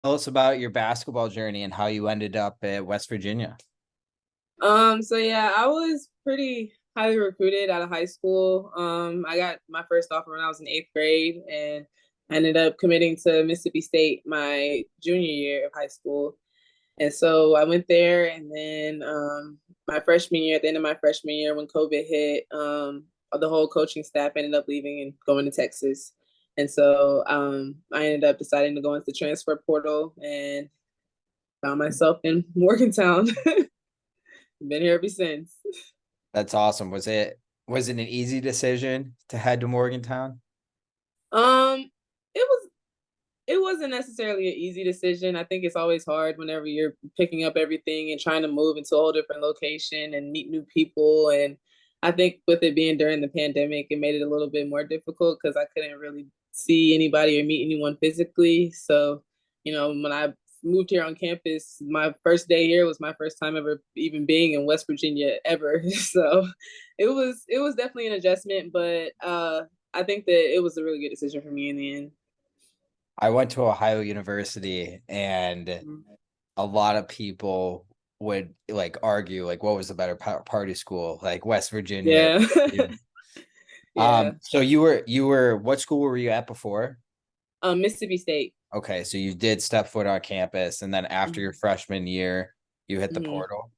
Tell us about your basketball journey and how you ended up at West Virginia. So yeah, I was pretty highly recruited out of high school. I got my first offer when I was in eighth grade, and I ended up committing to Mississippi State my junior year of high school. And so I went there, and then my freshman year, at the end of my freshman year, when COVID hit, the whole coaching staff ended up leaving and going to Texas. And so I ended up deciding to go into the transfer portal and found myself in Morgantown. Been here ever since. That's awesome. Was it an easy decision to head to Morgantown? Um, it was it wasn't necessarily an easy decision. I think it's always hard whenever you're picking up everything and trying to move into a whole different location and meet new people. And I think with it being during the pandemic, it made it a little bit more difficult because I couldn't really see anybody or meet anyone physically. So, when I moved here on campus, my first day here was my first time ever even being in West Virginia ever. So it was definitely an adjustment, but I think that it was a really good decision for me in the end. I went to Ohio University and a lot of people would like argue like what was the better party school, like West Virginia. Yeah. Yeah. So you were what school were you at before? Mississippi State. Okay, so you did step foot on campus and then after your Mhm. freshman year, you hit the Mhm. portal.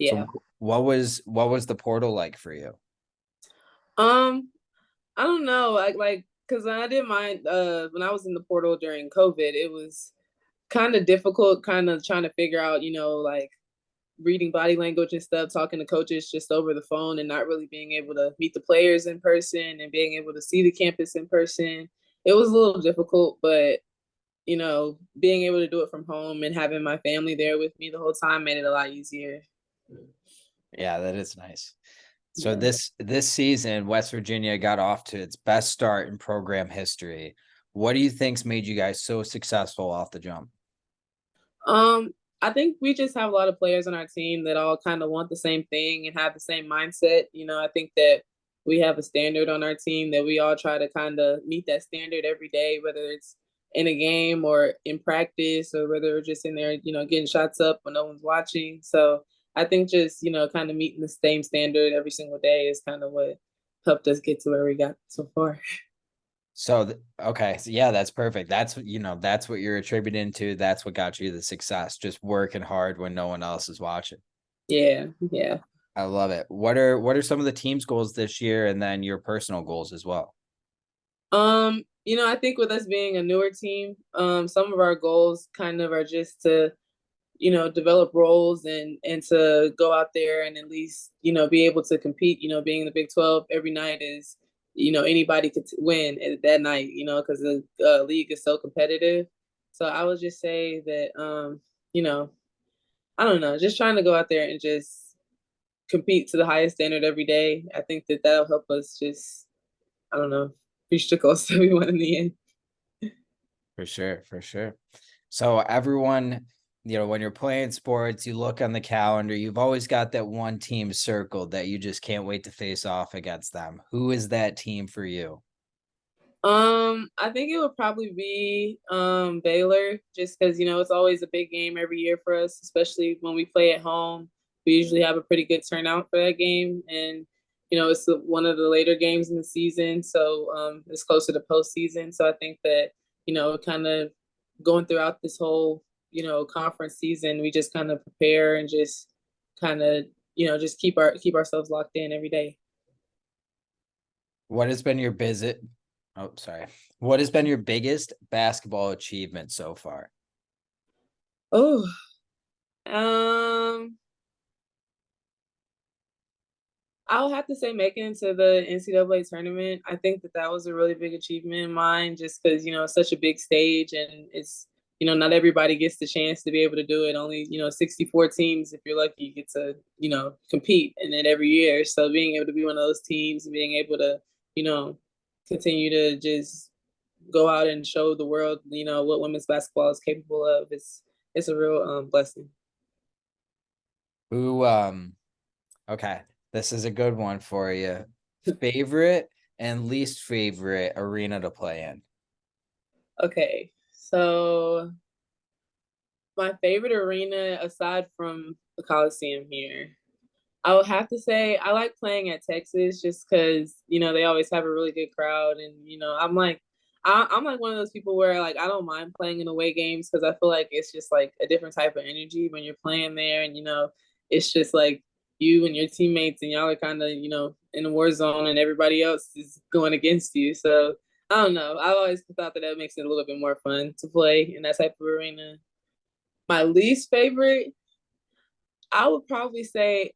So Yeah. what was the portal like for you? Um, I don't know. Like because I didn't mind when I was in the portal during COVID, it was kind of difficult, kind of trying to figure out, like reading body language and stuff, talking to coaches just over the phone and not really being able to meet the players in person and being able to see the campus in person. It was a little difficult, but being able to do it from home and having my family there with me the whole time made it a lot easier. Yeah, that is nice. So Yeah. this season, West Virginia got off to its best start in program history. What do you think's made you guys so successful off the jump? Um, I think we just have a lot of players on our team that all kind of want the same thing and have the same mindset. I think that we have a standard on our team that we all try to kind of meet that standard every day, whether it's in a game or in practice or whether we're just in there, getting shots up when no one's watching. So I think just, kind of meeting the same standard every single day is kind of what helped us get to where we got so far. Okay, so yeah, that's perfect. That's what you're attributing to. That's what got you the success. Just working hard when no one else is watching. Yeah, yeah. I love it. What are some of the team's goals this year and then your personal goals as well? I think with us being a newer team, some of our goals kind of are just to, develop roles and to go out there and at least, be able to compete. Being in the Big 12 every night is, anybody could win at that night, because the league is so competitive. So I would just say that, you know, I don't know, just trying to go out there and just compete to the highest standard every day. I think that that'll help us just, I don't know, reach the goals that we want in the end. For sure, for sure. So everyone, when you're playing sports, you look on the calendar, you've always got that one team circled that you just can't wait to face off against them. Who is that team for you? I think it would probably be Baylor, just because it's always a big game every year for us, especially when we play at home. We usually have a pretty good turnout for that game, and it's one of the later games in the season, so it's closer to postseason. So I think that kind of going throughout this whole conference season, we just kind of prepare and just kind of just keep ourselves locked in every day. What has been your visit? Oh, sorry. What has been your biggest basketball achievement so far? Oh, um. I'll have to say making it to the NCAA tournament. I think that that was a really big achievement of mine, just because it's such a big stage and it's not everybody gets the chance to be able to do it. Only 64 teams, if you're lucky, get to compete in it every year. So being able to be one of those teams and being able to you know continue to just go out and show the world what women's basketball is capable of, it's a real blessing. Who Okay, this is a good one for you. Favorite and least favorite arena to play in? Okay, so My favorite arena aside from the Coliseum here, I would have to say I like playing at Texas just because they always have a really good crowd, and I'm like one of those people where like I don't mind playing in away games because I feel like it's just like a different type of energy when you're playing there, and it's just like you and your teammates, and y'all are kind of in a war zone, and everybody else is going against you. So I don't know. I've always thought that makes it a little bit more fun to play in that type of arena. My least favorite, I would probably say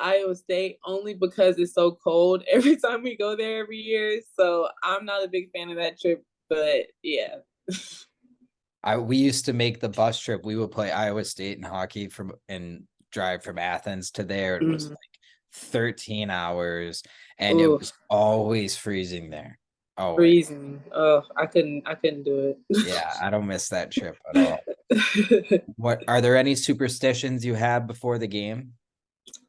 Iowa State only because it's so cold every time we go there every year. So I'm not a big fan of that trip, but yeah. We used to make the bus trip. We would play Iowa State in hockey and drive from Athens to there. It was Mhm. like 13 hours and it Oof, was always freezing there. Always. freezing. Oh, I couldn't do Yeah, I don't miss that trip at all. it. What are there any superstitions you have before the game?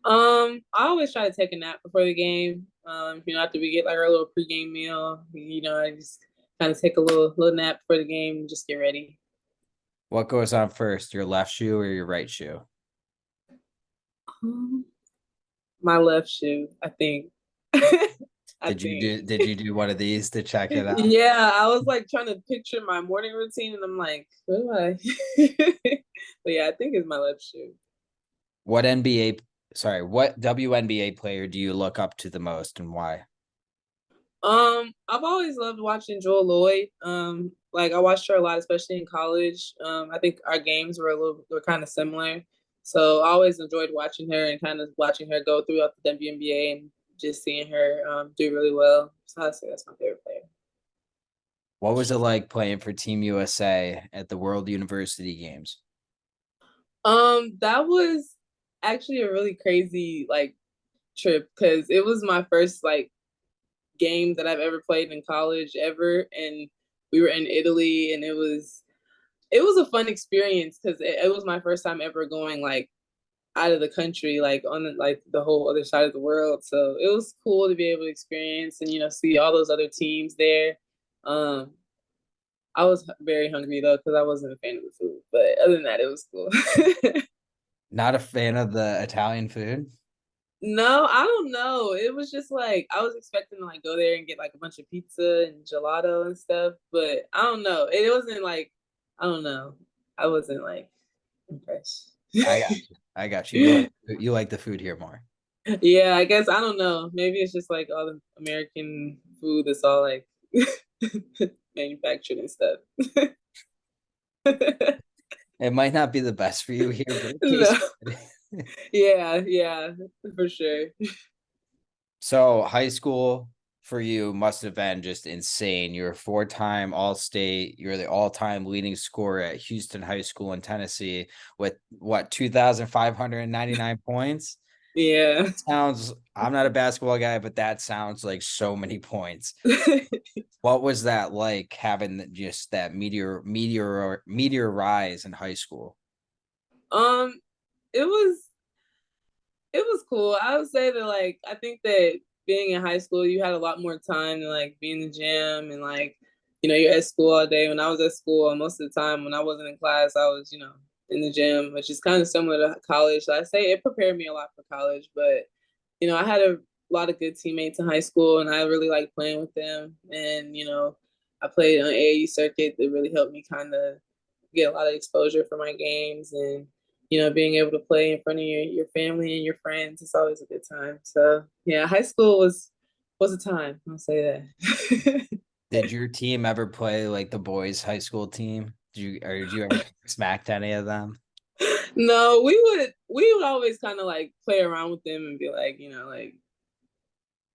I always try to take a nap before the game. After we get like our little pregame meal, I just kind of take a little nap before the game and just get ready. What goes on first, your left shoe or your right shoe? Um, my left shoe, I think. I think. Did you do one of these to check it out? Yeah, I was like trying to picture my morning routine, and I'm like, what do I? But yeah, I think it's my left shoe. What NBA, sorry, what WNBA player do you look up to the most and why? I've always loved watching Joel Lloyd. Like I watched her a lot, especially in college. I think our games were kind of similar, so I always enjoyed watching her and kind of watching her go throughout the WNBA and just seeing her do really well. So I'd say that's my favorite player. What was it like playing for Team USA at the World University Games? That was actually a really crazy like trip because it was my first like game that I've ever played in college ever, and we were in Italy, and it was a fun experience because it was my first time ever going like out of the country, like on like the whole other side of the world. So it was cool to be able to experience and see all those other teams there. Um, I was very hungry though because I wasn't a fan of the food, but other than that, it was cool. Not a fan of the Italian food? No, I don't know. It was just like I was expecting to like go there and get like a bunch of pizza and gelato and stuff, but I don't know. It wasn't like I don't know. I wasn't like impressed. I got you. I got you. You like the food here more. Yeah, I guess I don't know. Maybe it's just like all the American food that's all like manufactured and stuff. It might not be the best for you here, but it tastes No. good. Yeah, yeah, for sure. So high school for you must have been just insane. You're a four-time All-State. You're the all-time leading scorer at Houston High School in Tennessee with what, 2,599 points? Yeah. Sounds, I'm not a basketball guy, but that sounds like so many points. What was that like having just that meteor rise in high school? Um, it was cool. I would say that like I think that being in high school, you had a lot more time to like be in the gym and like you're at school all day. When I was at school, most of the time when I wasn't in class, I was in the gym, which is kind of similar to college. So I say it prepared me a lot for college, but I had a lot of good teammates in high school, and I really liked playing with them. And I played on AAU circuit that really helped me kind of get a lot of exposure for my games, and being able to play in front of your family and your friends, it's always a good time. So yeah, high school was a time. I'll say that. Did your team ever play like the boys' high school team? Did you ever smack any of them? No, we would always kind of like play around with them and be like, like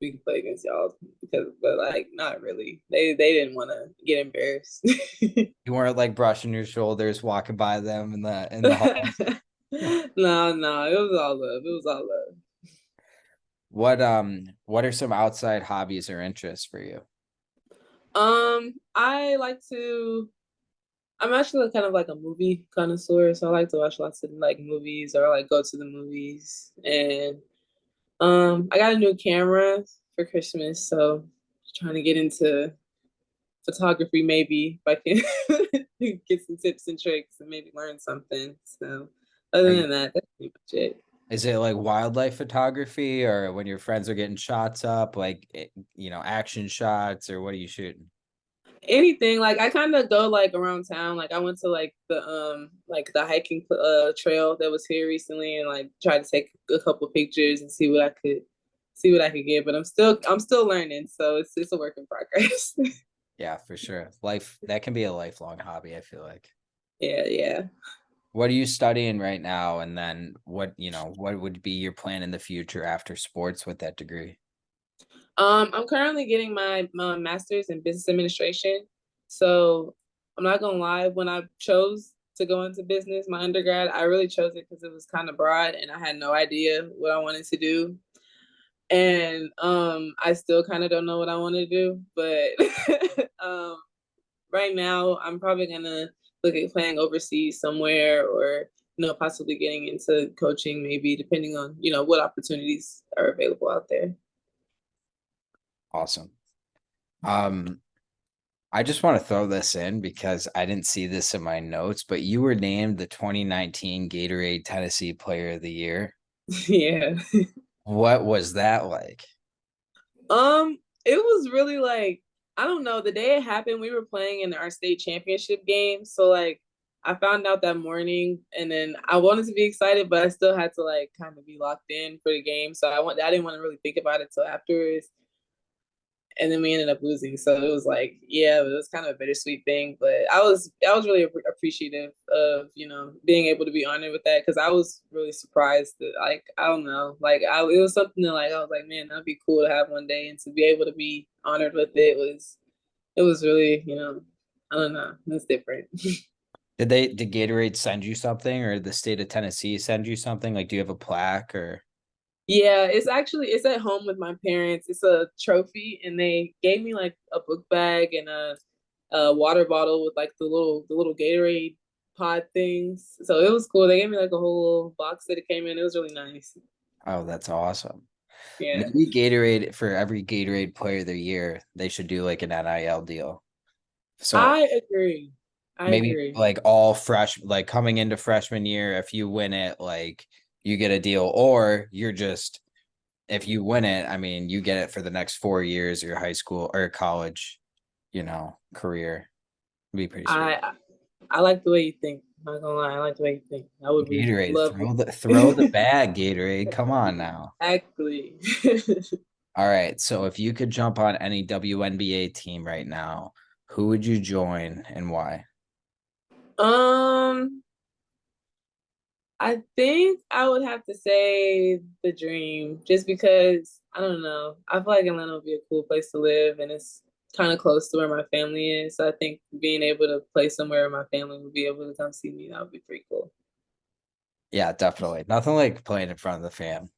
we can play against y'all but like not really. They didn't want to get embarrassed. You weren't like brushing your shoulders, walking by them in the halls. No, no, it was all love. It was all love. What are some outside hobbies or interests for you? I like to. I'm actually kind of like a movie connoisseur, so I like to watch lots of like movies or like go to the movies. And I got a new camera for Christmas, so trying to get into photography maybe if I can. get some tips and tricks and maybe learn something. So Are other you, than that, that's pretty much it. is it like wildlife photography or when your friends are getting shots up, like, action shots, or what are you shooting? Anything, like I kind of go like around town. Like I went to like the hiking trail that was here recently and like tried to take a couple pictures and see what I could get. But I'm still learning, so it's a work in progress. Yeah, for sure. Life, that can be a lifelong hobby, I feel like. Yeah, yeah. What are you studying right now? And then what would be your plan in the future after sports with that degree? I'm currently getting my master's in business administration. So I'm not gonna lie, when I chose to go into business, my undergrad, I really chose it because it was kind of broad and I had no idea what I wanted to do. And I still kind of don't know what I want to do, but right now I'm probably gonna look at playing overseas somewhere or possibly getting into coaching maybe depending on what opportunities are available out there. Awesome. Um, I just want to throw this in because I didn't see this in my notes, but you were named the 2019 Gatorade Tennessee Player of the Year. Yeah. What was that like? It was really like, I don't know, the day it happened, we were playing in our state championship game. So like I found out that morning and then I wanted to be excited, but I still had to like kind of be locked in for the game. So I didn't want to really think about it till afterwards. And then we ended up losing. So it was like, yeah, it was kind of a bittersweet thing. But I was really appreciative of being able to be honored with that because I was really surprised that like I don't know like it was something that like I was like man that'd be cool to have one day and to be able to be honored with it was really I don't know, it's different. Did Gatorade send you something, or the state of Tennessee send you something? Like, do you have a plaque or? Yeah, it's at home with my parents. It's a trophy, and they gave me like a book bag and a water bottle with like the little Gatorade pod things. So it was cool. They gave me like a whole little box that it came in. It was really nice. Oh, that's awesome. Yeah, Maybe Gatorade, for every Gatorade Player of the Year, they should do like an NIL deal. So I agree. I maybe agree. like all fresh, like coming into freshman year, if you win it, like you get a deal, or you're just, if you win it, I mean, you get it for the next 4 years of your high school or college, career. It'd be pretty sweet. I I like the way you think. I'm not gonna lie, I like the way you think. I would really Gatorade, love throw the it. bag, Gatorade. Come on now. Exactly. All right. So if you could jump on any WNBA team right now, who would you join and why? um. I think I would have to say the dream, just because I don't know. I feel like Atlanta would be a cool place to live, and it's kind of close to where my family is. So I think being able to play somewhere where my family would be able to come see me, that would be pretty cool. Yeah, definitely. Nothing like playing in front of the fam.